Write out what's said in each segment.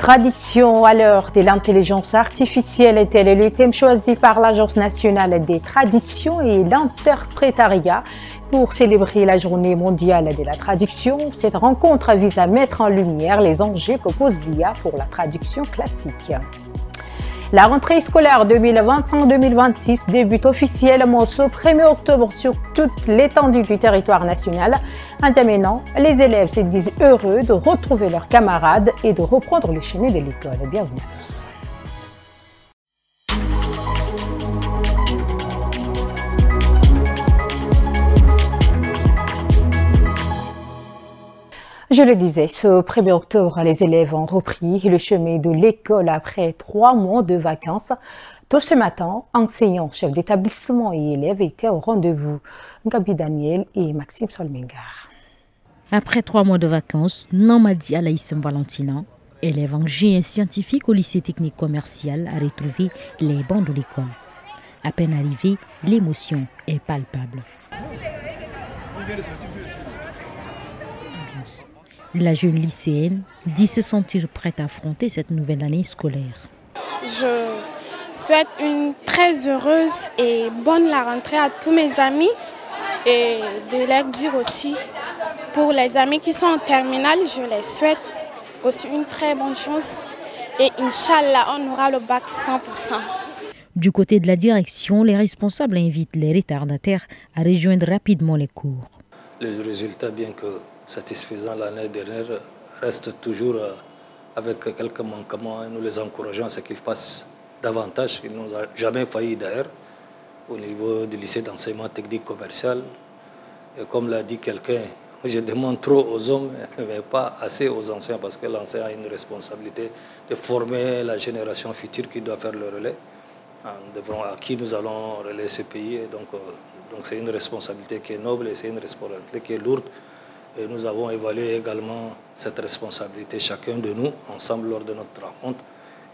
Traduction à l'heure de l'intelligence artificielle, tel est le thème choisi par l'Agence nationale des traditions et l'interprétariat pour célébrer la journée mondiale de la traduction. Cette rencontre vise à mettre en lumière les enjeux que pose l'IA pour la traduction classique. La rentrée scolaire 2025-2026 débute officiellement ce 1er octobre sur toute l'étendue du territoire national. En N'Djamena, les élèves se disent heureux de retrouver leurs camarades et de reprendre le chemin de l'école. Bienvenue à tous. Je le disais, ce 1er octobre, les élèves ont repris le chemin de l'école après 3 mois de vacances. Tôt ce matin, enseignants, chefs d'établissement et élèves étaient au rendez-vous. Gabi Daniel et Maxime Solmengar. Après 3 mois de vacances, Namadi Alaïsem Valentina, élève en génie scientifique au lycée technique commercial, a retrouvé les bancs de l'école. À peine arrivé, l'émotion est palpable. La jeune lycéenne dit se sentir prête à affronter cette nouvelle année scolaire. Je souhaite une très heureuse et bonne la rentrée à tous mes amis et de leur dire aussi, pour les amis qui sont en terminale, je les souhaite aussi une très bonne chance et Inch'Allah, on aura le bac 100%. Du côté de la direction, les responsables invitent les retardataires à rejoindre rapidement les cours. Les résultats, bien que satisfaisant l'année dernière, reste toujours avec quelques manquements et nous les encourageons à ce qu'ils fassent davantage. Ils n'ont jamais failli d'ailleurs au niveau du lycée d'enseignement technique commercial. Et comme l'a dit quelqu'un, je demande trop aux hommes, mais pas assez aux anciens, parce que l'enseignant a une responsabilité de former la génération future qui doit faire le relais, à qui nous allons relayer ce pays. Et donc c'est une responsabilité qui est noble et c'est une responsabilité qui est lourde. Et nous avons évalué également cette responsabilité, chacun de nous, ensemble lors de notre rencontre.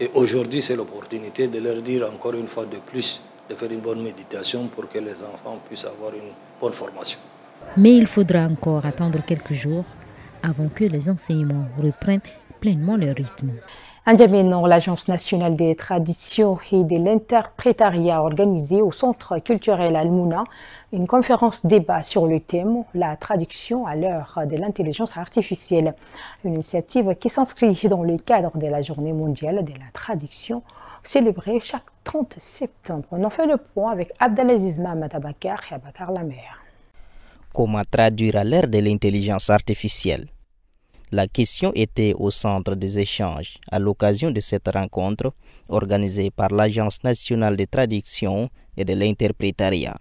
Et aujourd'hui, c'est l'opportunité de leur dire encore une fois de plus, de faire une bonne méditation pour que les enfants puissent avoir une bonne formation. Mais il faudra encore attendre quelques jours avant que les enseignements reprennent pleinement leur rythme. En N'Djamena, l'Agence nationale des traditions et de l'interprétariat a organisé au Centre culturel Al-Mouna une conférence débat sur le thème « La traduction à l'heure de l'intelligence artificielle ». Une initiative qui s'inscrit dans le cadre de la Journée mondiale de la traduction célébrée chaque 30 septembre. On en fait le point avec Abdelaziz Mahamat Abakar et Abakar Lamer. Comment traduire à l'ère de l'intelligence artificielle? La question était au centre des échanges à l'occasion de cette rencontre organisée par l'Agence nationale de traduction et de l'interprétariat.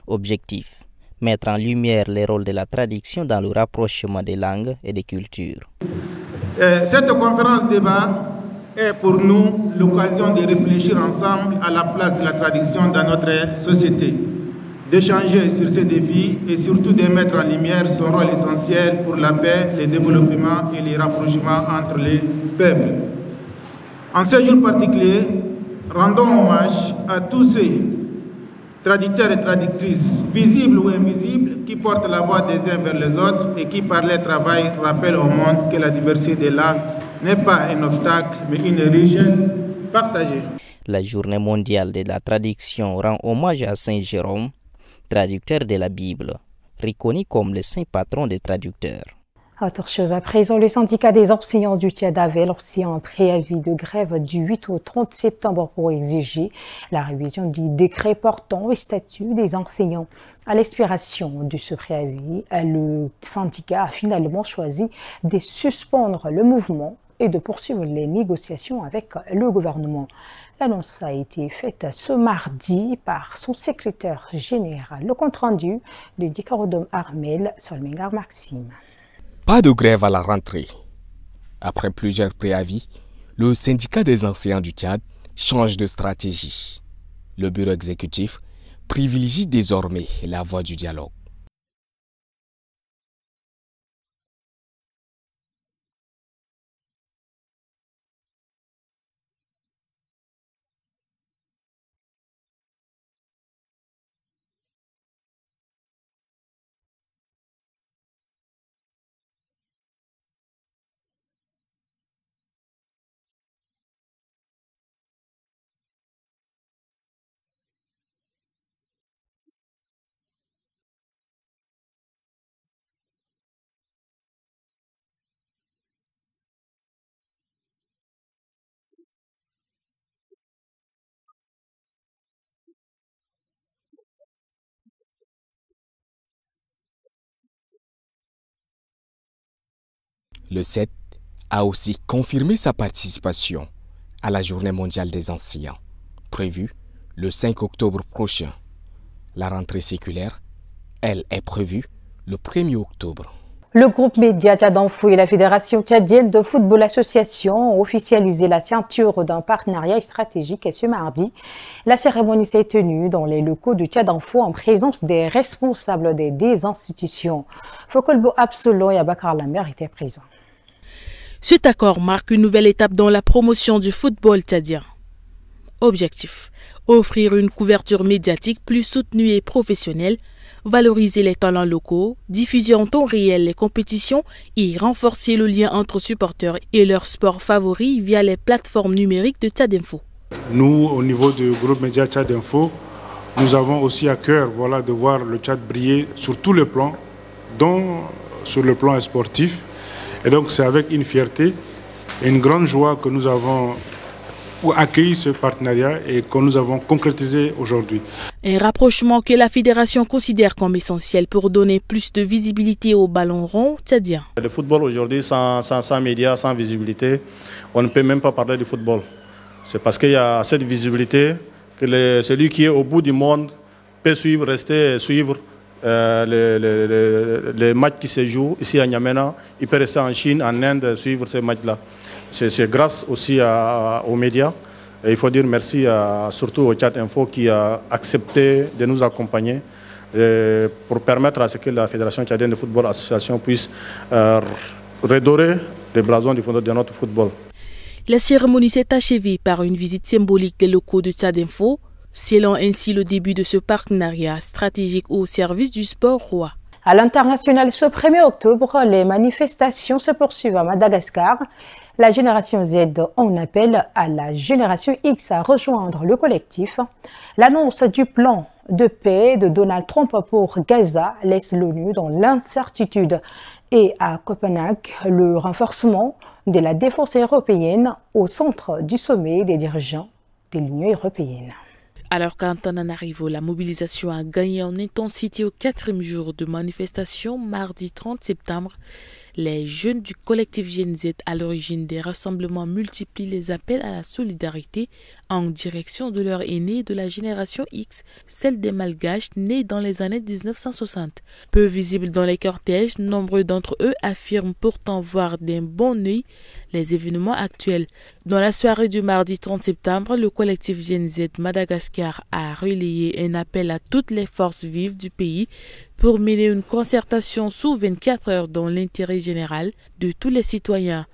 Objectif: mettre en lumière les rôles de la traduction dans le rapprochement des langues et des cultures. Cette conférence débat est pour nous l'occasion de réfléchir ensemble à la place de la traduction dans notre société, d'échanger sur ces défis et surtout de mettre en lumière son rôle essentiel pour la paix, le développement et les rapprochements entre les peuples. En ce jour particulier, rendons hommage à tous ces traducteurs et traductrices, visibles ou invisibles, qui portent la voix des uns vers les autres et qui, par leur travail, rappellent au monde que la diversité des langues n'est pas un obstacle, mais une richesse partagée. La Journée mondiale de la traduction rend hommage à Saint Jérôme, traducteur de la Bible, reconnu comme le saint patron des traducteurs. Autre chose à présent, le syndicat des enseignants du Tchad avait lancé un préavis de grève du 8 au 30 septembre pour exiger la révision du décret portant le statut des enseignants. À l'expiration de ce préavis, le syndicat a finalement choisi de suspendre le mouvement et de poursuivre les négociations avec le gouvernement. L'annonce a été faite ce mardi par son secrétaire général. Le compte-rendu de Dikarodom Armel Solmengar Maxime. Pas de grève à la rentrée. Après plusieurs préavis, le syndicat des enseignants du Tchad change de stratégie. Le bureau exécutif privilégie désormais la voie du dialogue. Le 7 a aussi confirmé sa participation à la Journée mondiale des enseignants, prévue le 5 octobre prochain. La rentrée séculaire, elle, est prévue le 1er octobre. Le groupe média Tchad Info et la Fédération tchadienne de football association ont officialisé la signature d'un partenariat stratégique et ce mardi, la cérémonie s'est tenue dans les locaux de Tchad Info en présence des responsables des institutions. Fokolbo Absolon et Abakar Lamer étaient présents. Cet accord marque une nouvelle étape dans la promotion du football tchadien. Objectif: offrir une couverture médiatique plus soutenue et professionnelle, valoriser les talents locaux, diffuser en temps réel les compétitions et renforcer le lien entre supporters et leurs sports favoris via les plateformes numériques de Tchad Info. Nous, au niveau du groupe média Tchad Info, nous avons aussi à cœur de voir le Tchad briller sur tous les plans, dont sur le plan sportif. Et donc c'est avec une fierté et une grande joie que nous avons accueilli ce partenariat et que nous avons concrétisé aujourd'hui. Un rapprochement que la fédération considère comme essentiel pour donner plus de visibilité au ballon rond tchadien. Le football aujourd'hui, sans médias, sans visibilité, on ne peut même pas parler du football. C'est parce qu'il y a cette visibilité que celui qui est au bout du monde peut suivre les matchs qui se jouent ici à N'Djamena. Il peut rester en Chine, en Inde, suivre ces matchs-là. C'est grâce aussi aux médias. Et il faut dire merci surtout au Tchad Info qui a accepté de nous accompagner pour permettre à ce que la Fédération tchadienne de football association puisse redorer les blasons de notre football. La cérémonie s'est achevée par une visite symbolique des locaux de Tchad Info, scellant ainsi le début de ce partenariat stratégique au service du sport roi. À l'international, ce 1er octobre, les manifestations se poursuivent à Madagascar. La génération Z en appelle à la génération X à rejoindre le collectif. L'annonce du plan de paix de Donald Trump pour Gaza laisse l'ONU dans l'incertitude. Et à Copenhague, le renforcement de la défense européenne au centre du sommet des dirigeants de l'Union européenne. Alors qu'Antananarivo, la mobilisation a gagné en intensité au 4e jour de manifestation, mardi 30 septembre, les jeunes du collectif Gen Z à l'origine des rassemblements multiplient les appels à la solidarité en direction de leurs aînés de la génération X, celle des Malgaches nés dans les années 1960. Peu visibles dans les cortèges, nombreux d'entre eux affirment pourtant voir d'un bon œil les événements actuels. Dans la soirée du mardi 30 septembre, le collectif Gen Z Madagascar a relayé un appel à toutes les forces vives du pays pour mener une concertation sous 24 heures dans l'intérêt général de tous les citoyens,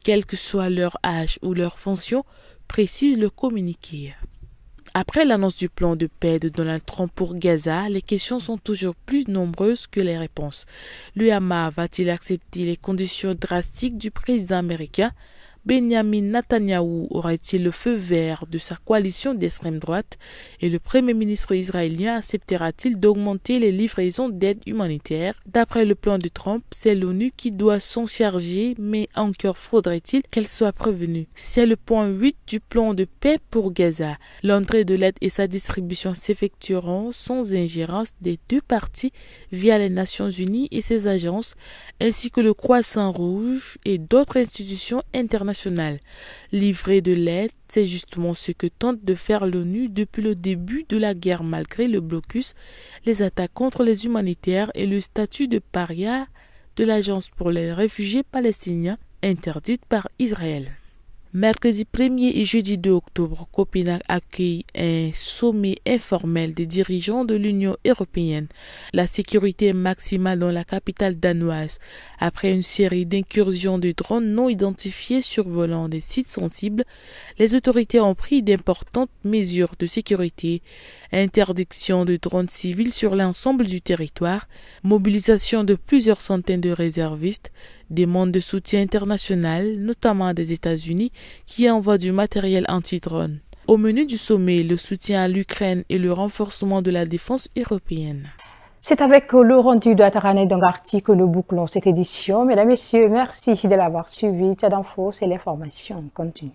quel que soit leur âge ou leur fonction, précise le communiqué. Après l'annonce du plan de paix de Donald Trump pour Gaza, les questions sont toujours plus nombreuses que les réponses. Le Hamas va-t-il accepter les conditions drastiques du président américain ? Benjamin Netanyahou aurait-il le feu vert de sa coalition d'extrême droite et le Premier ministre israélien acceptera-t-il d'augmenter les livraisons d'aide humanitaire? D'après le plan de Trump, c'est l'ONU qui doit s'en charger, mais encore faudrait-il qu'elle soit prévenue. C'est le point 8 du plan de paix pour Gaza. L'entrée de l'aide et sa distribution s'effectueront sans ingérence des deux parties via les Nations Unies et ses agences, ainsi que le Croissant Rouge et d'autres institutions internationales. Livrer de l'aide, c'est justement ce que tente de faire l'ONU depuis le début de la guerre malgré le blocus, les attaques contre les humanitaires et le statut de paria de l'Agence pour les réfugiés palestiniens interdite par Israël. Mercredi 1er et jeudi 2 octobre, Copenhague accueille un sommet informel des dirigeants de l'Union européenne. La sécurité est maximale dans la capitale danoise. Après une série d'incursions de drones non identifiés survolant des sites sensibles, les autorités ont pris d'importantes mesures de sécurité. Interdiction de drones civils sur l'ensemble du territoire, mobilisation de plusieurs centaines de réservistes, demande de soutien international, notamment des États-Unis, qui envoient du matériel anti-drone. Au menu du sommet, le soutien à l'Ukraine et le renforcement de la défense européenne. C'est avec le rendu de Atarane Dangarti que nous bouclons cette édition. Mesdames, Messieurs, merci de l'avoir suivi. Tchad Info, c'est l'information continue.